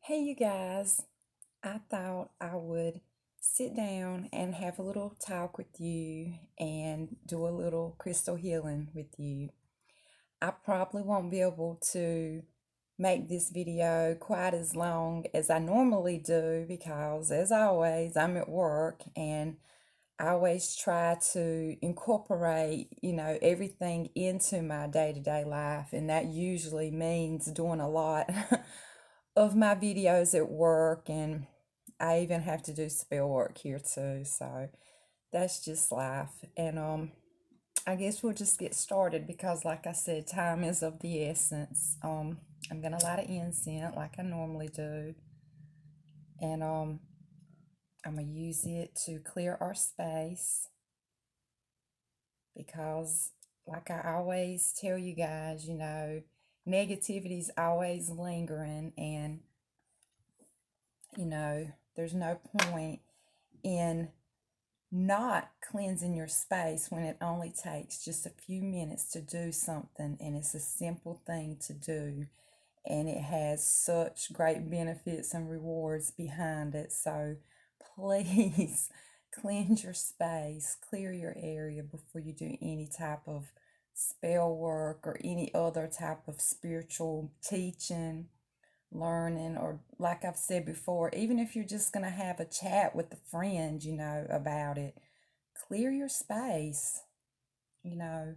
Hey, you guys. I thought I would sit down and have a little talk with you and do a little crystal healing with you. I probably won't be able to make this video quite as long as I normally do because, as always, I'm at work and I always try to incorporate, everything into my day-to-day life, and that usually means doing a lot of my videos at work, and I even have to do spell work here too. So that's just life. And I guess we'll just get started because, like I said, time is of the essence. I'm gonna light an incense like I normally do, and I'm gonna use it to clear our space because, like I always tell you guys, negativity's always lingering, and there's no point in not cleansing your space when it only takes just a few minutes to do something, and it's a simple thing to do, and it has such great benefits and rewards behind it. So please cleanse your space, clear your area before you do any type of spell work or any other type of spiritual teaching, learning, or, like I've said before, even if you're just going to have a chat with a friend, about it, clear your space. You know,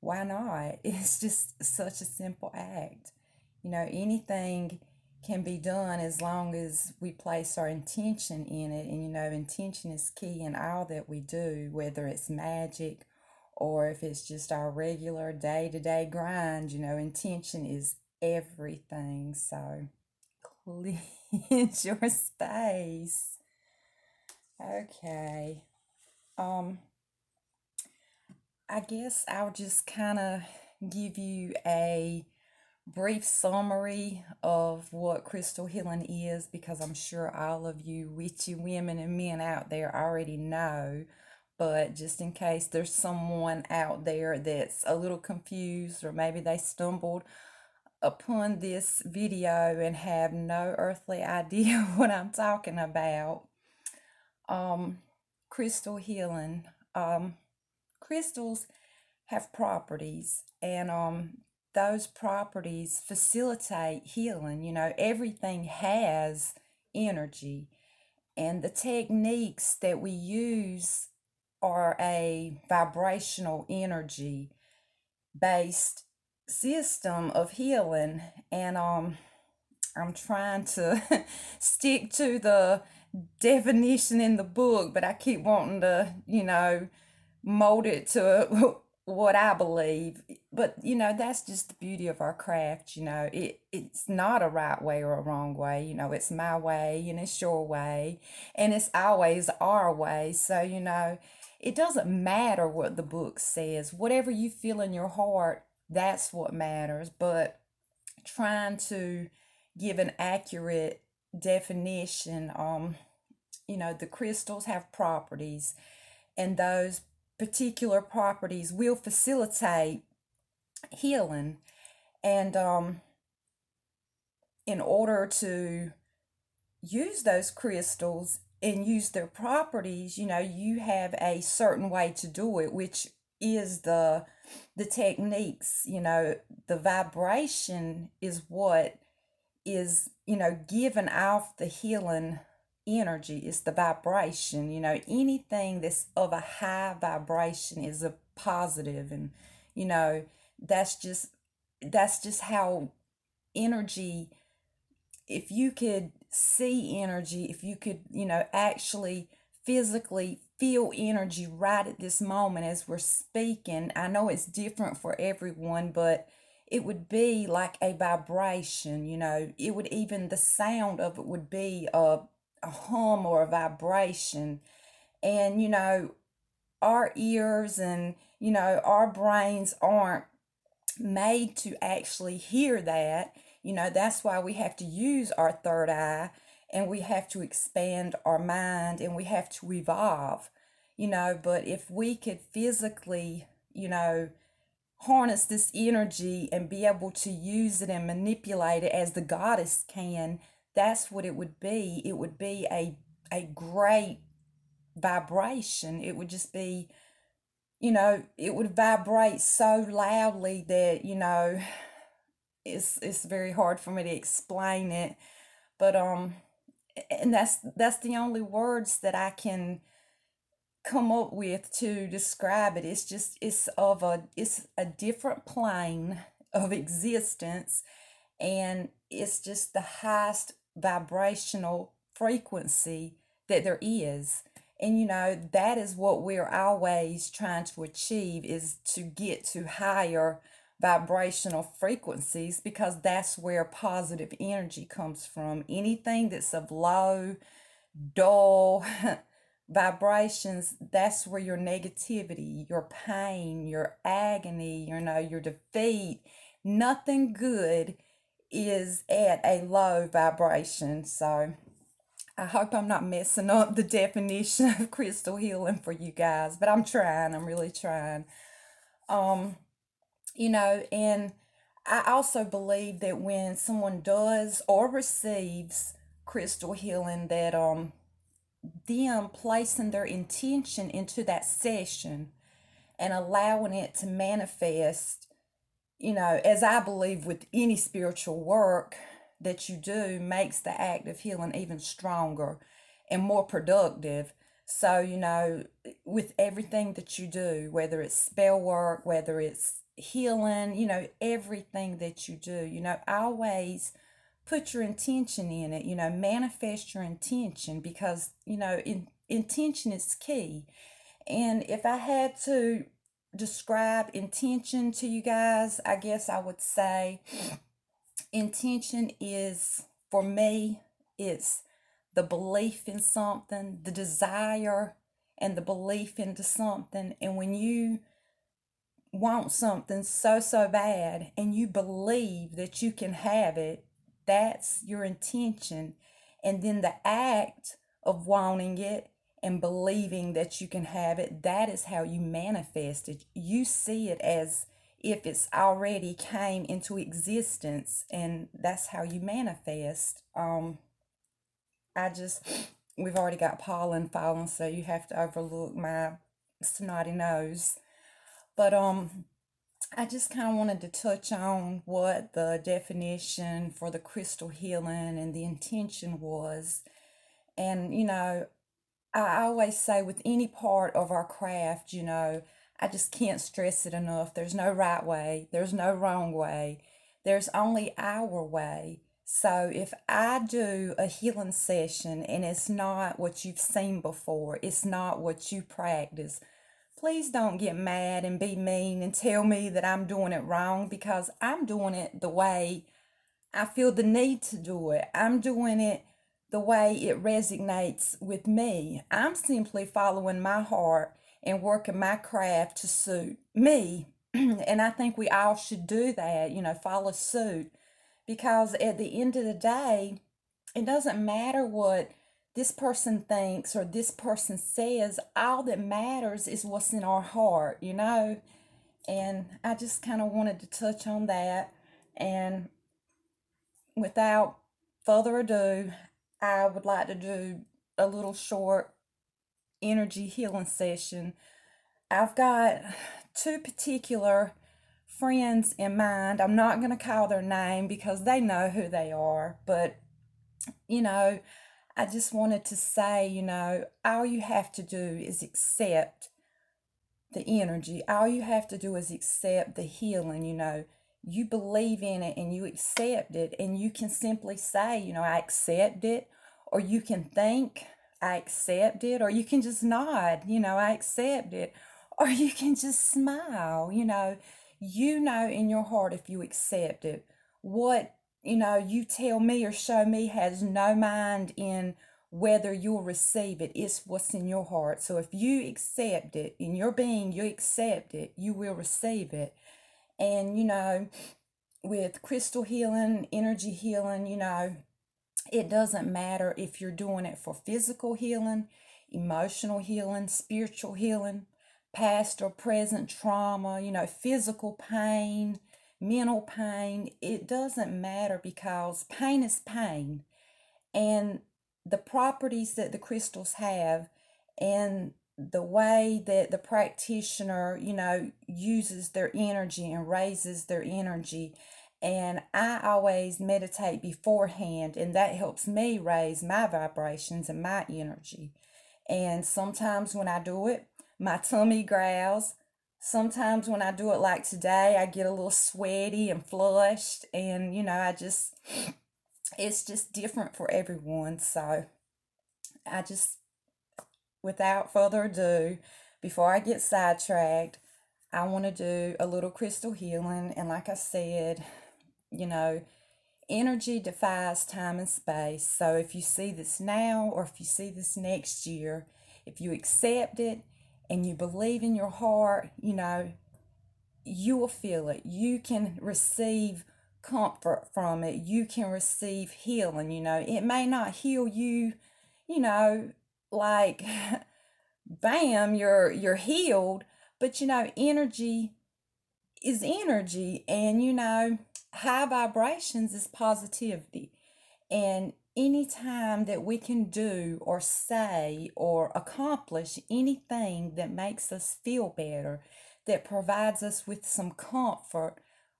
why not? It's just such a simple act. Anything can be done as long as we place our intention in it. And, intention is key in all that we do, whether it's magic or if it's just our regular day to day grind. Intention is everything. So cleanse your space. Okay. Um, I guess I'll just kind of give you a brief summary of what crystal healing is because I'm sure all of you witchy women and men out there already know. But just in case there's someone out there that's a little confused, or maybe they stumbled upon this video and have no earthly idea what I'm talking about. Um, Crystal healing. Crystals have properties, and those properties facilitate healing. Everything has energy, and the techniques that we use are a vibrational energy based system of healing. And I'm trying to stick to the definition in the book, but I keep wanting to, mold it to what I believe. But that's just the beauty of our craft. It's not a right way or a wrong way. It's my way and it's your way, and it's always our way. So it doesn't matter what the book says. Whatever you feel in your heart, that's what matters. But trying to give an accurate definition, the crystals have properties, and those particular properties will facilitate healing. And in order to use those crystals and use their properties, you have a certain way to do it, which is the techniques. The vibration is what is, giving off the healing energy. Is the vibration. Anything that's of a high vibration is a positive, and you know that's just that's just how energy, if you could see energy, if you could, actually physically feel energy right at this moment as we're speaking. I know it's different for everyone, but it would be like a vibration. It would, even the sound of it would be a hum or a vibration. And our ears and our brains aren't made to actually hear that. That's why we have to use our third eye, and we have to expand our mind, and we have to evolve. But if we could physically, harness this energy and be able to use it and manipulate it as the goddess can, that's what it would be. It would be a great vibration. It would just be, it would vibrate so loudly that, it's very hard for me to explain it. But and that's the only words that I can come up with to describe it. It's just it's a different plane of existence, and it's just the highest vibrational frequency that there is. And that is what we're always trying to achieve, is to get to higher vibrational frequencies, because that's where positive energy comes from. Anything that's of low, dull vibrations, that's where your negativity, your pain, your agony, your defeat, nothing good is at a low vibration. So I hope I'm not messing up the definition of crystal healing for you guys, but I'm trying. I'm really trying. Um, and I also believe that when someone does or receives crystal healing, that them placing their intention into that session and allowing it to manifest, as I believe with any spiritual work that you do, makes the act of healing even stronger and more productive. So, with everything that you do, whether it's spell work, whether it's healing, everything that you do, always put your intention in it, manifest your intention, because, intention is key. And if I had to describe intention to you guys, I guess I would say intention is, for me, it's the belief in something, the desire and the belief into something. And when you want something so bad and you believe that you can have it, that's your intention. And then the act of wanting it and believing that you can have it, that is how you manifest it. You see it as if it's already came into existence, and that's how you manifest. I just, we've already got pollen falling, so you have to overlook my snotty nose. But I just kind of wanted to touch on what the definition for the crystal healing and the intention was. And, I always say with any part of our craft, I just can't stress it enough. There's no right way, there's no wrong way, there's only our way. So if I do a healing session and it's not what you've seen before, it's not what you practice, please don't get mad and be mean and tell me that I'm doing it wrong, because I'm doing it the way I feel the need to do it. I'm doing it the way it resonates with me. I'm simply following my heart and working my craft to suit me. And I think we all should do that, follow suit. Because at the end of the day, it doesn't matter what this person thinks or this person says. All that matters is what's in our heart. And I just kind of wanted to touch on that. And without further ado, I would like to do a little short energy healing session. I've got two particular friends in mind. I'm not going to call their name because they know who they are, but I just wanted to say, all you have to do is accept the energy. All you have to do is accept the healing. You believe in it and you accept it, and you can simply say, I accept it, or you can think, I accept it, or you can just nod, I accept it, or you can just smile. In your heart, if you accept it, what you tell me or show me has no mind in whether you'll receive it. It's what's in your heart. So if you accept it in your being, you accept it, you will receive it. And with crystal healing, energy healing, it doesn't matter if you're doing it for physical healing, emotional healing, spiritual healing, past or present trauma, physical pain, mental pain. It doesn't matter, because pain is pain. and the properties that the crystals have, and the way that the practitioner, uses their energy and raises their energy. And I always meditate beforehand, and that helps me raise my vibrations and my energy. And sometimes when I do it, my tummy growls. Sometimes when I do it like today, I get a little sweaty and flushed, and it's just different for everyone. So I just, without further ado, before I get sidetracked, I want to do a little crystal healing. And like I said, you know, energy defies time and space. So if you see this now or if you see this next year, if you accept it and you believe in your heart, you will feel it. You can receive comfort from it. You can receive healing. It may not heal you, you know, like bam, you're healed, but energy is energy, and high vibrations is positivity. And anytime that we can do or say or accomplish anything that makes us feel better, that provides us with some comfort,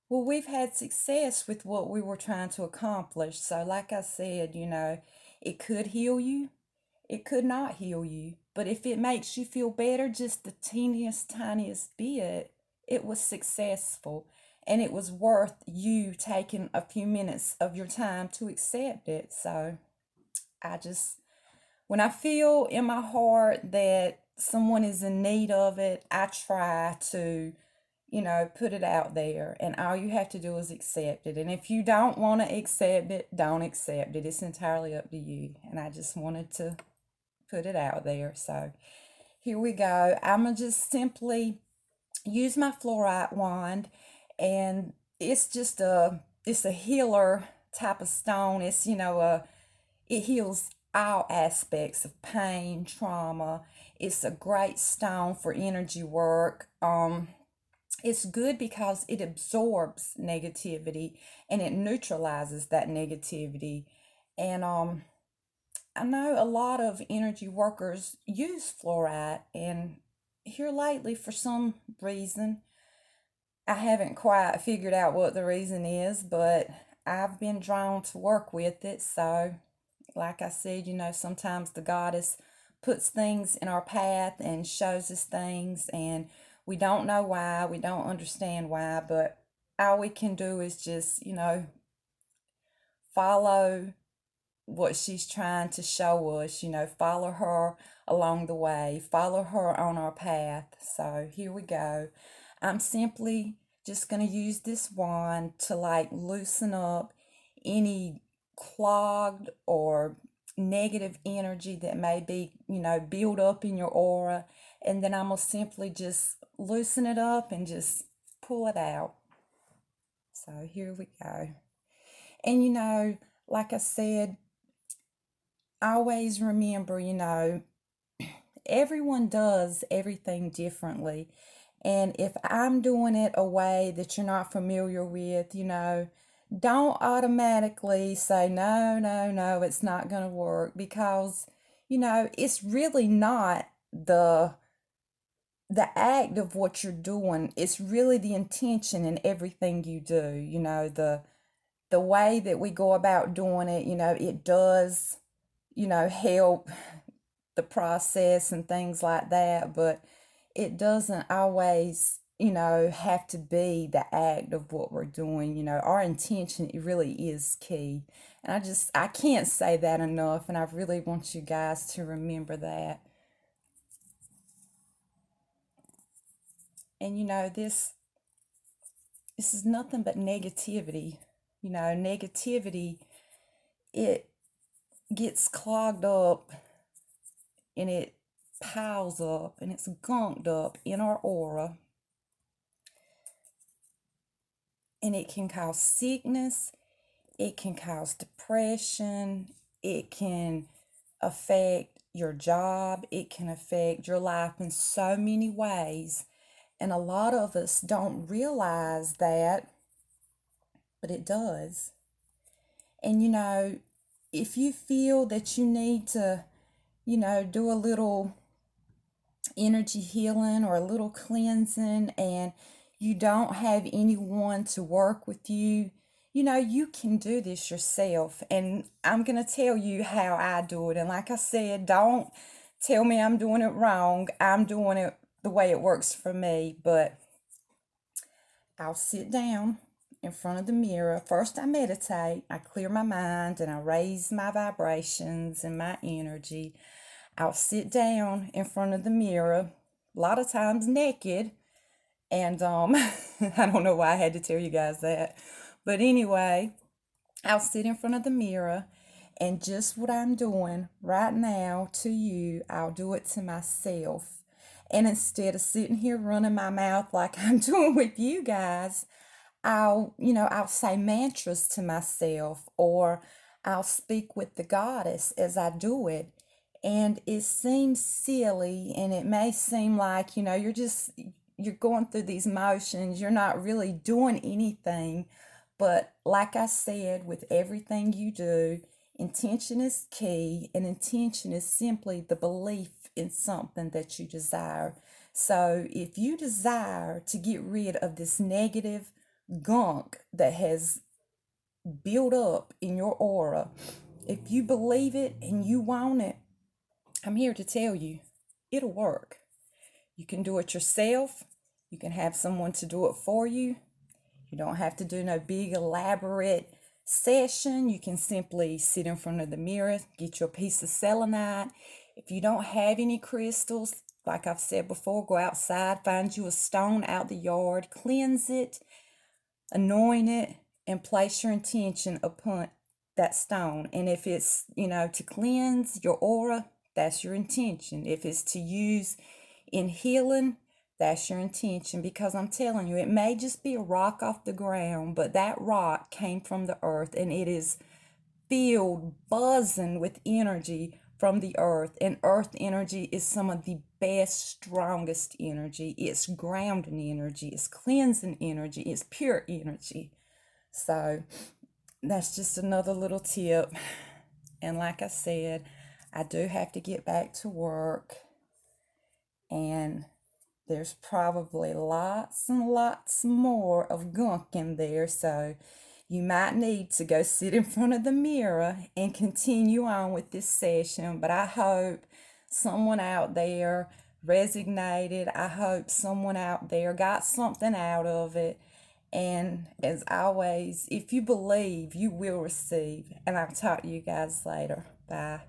well, we've had success with what we were trying to accomplish. So, like I said, it could heal you, it could not heal you. But if it makes you feel better, just the teeniest, tiniest bit, it was successful. And it was worth you taking a few minutes of your time to accept it. So I just, when I feel in my heart that someone is in need of it, I try to, put it out there. And all you have to do is accept it. And if you don't want to accept it, don't accept it. It's entirely up to you. And I just wanted to put it out there. So here we go. I'm going to just simply use my fluorite wand, and it's a healer type of stone. It's, it heals all aspects of pain, trauma. It's a great stone for energy work. It's good because it absorbs negativity and it neutralizes that negativity. And I know a lot of energy workers use fluorite, and here lately, for some reason, I haven't quite figured out what the reason is, but I've been drawn to work with it. So, like I said, sometimes the goddess puts things in our path and shows us things, and we don't know why, we don't understand why, but all we can do is just, follow what she's trying to show us, follow her along the way, follow her on our path. So here we go. I'm simply just going to use this wand to like loosen up any clogged or negative energy that may be, build up in your aura. And then I'm going to simply just loosen it up and just pull it out. So here we go. And, like I said, always remember, everyone does everything differently. And if I'm doing it a way that you're not familiar with, don't automatically say, no, no, no, it's not going to work, because, it's really not the act of what you're doing. It's really the intention in everything you do, the way that we go about doing it, it does, help the process and things like that, but it doesn't always, have to be the act of what we're doing. Our intention, it really is key. And I can't say that enough, and I really want you guys to remember that. And this is nothing but negativity. Negativity, it gets clogged up and it piles up and it's gunked up in our aura, and it can cause sickness, it can cause depression, it can affect your job, it can affect your life in so many ways. And a lot of us don't realize that, but it does. And if you feel that you need to, do a little energy healing or a little cleansing, and you don't have anyone to work with you, you can do this yourself. And I'm going to tell you how I do it. And like I said, don't tell me I'm doing it wrong. I'm doing it the way it works for me. But I'll sit down in front of the mirror. First, I meditate, I clear my mind, and I raise my vibrations and my energy. I'll sit down in front of the mirror, a lot of times naked, and I don't know why I had to tell you guys that. But anyway, I'll sit in front of the mirror, and just what I'm doing right now to you, I'll do it to myself. And instead of sitting here running my mouth like I'm doing with you guys, I'll say mantras to myself, or I'll speak with the goddess as I do it. And it seems silly, and it may seem like, you're going through these motions, you're not really doing anything. But like I said, with everything you do, intention is key, and intention is simply the belief in something that you desire. So if you desire to get rid of this negative gunk that has built up in your aura, if you believe it and you want it, I'm here to tell you it'll work. You can do it yourself. You can have someone to do it for you. You don't have to do no big elaborate session. You can simply sit in front of the mirror, get your piece of selenite. If you don't have any crystals, like I've said before, go outside, find you a stone out the yard, cleanse it, anoint it, and place your intention upon that stone. And if it's, to cleanse your aura, that's your intention. If it's to use in healing, that's your intention. Because I'm telling you, it may just be a rock off the ground, but that rock came from the earth, and it is filled, buzzing with energy from the earth. And earth energy is some of the best, strongest energy. It's grounding energy, it's cleansing energy, it's pure energy. So that's just another little tip. And like I said, I do have to get back to work, and there's probably lots and lots more of gunk in there. So you might need to go sit in front of the mirror and continue on with this session. But I hope someone out there resonated. I hope someone out there got something out of it. And as always, if you believe, you will receive. And I'll talk to you guys later. Bye.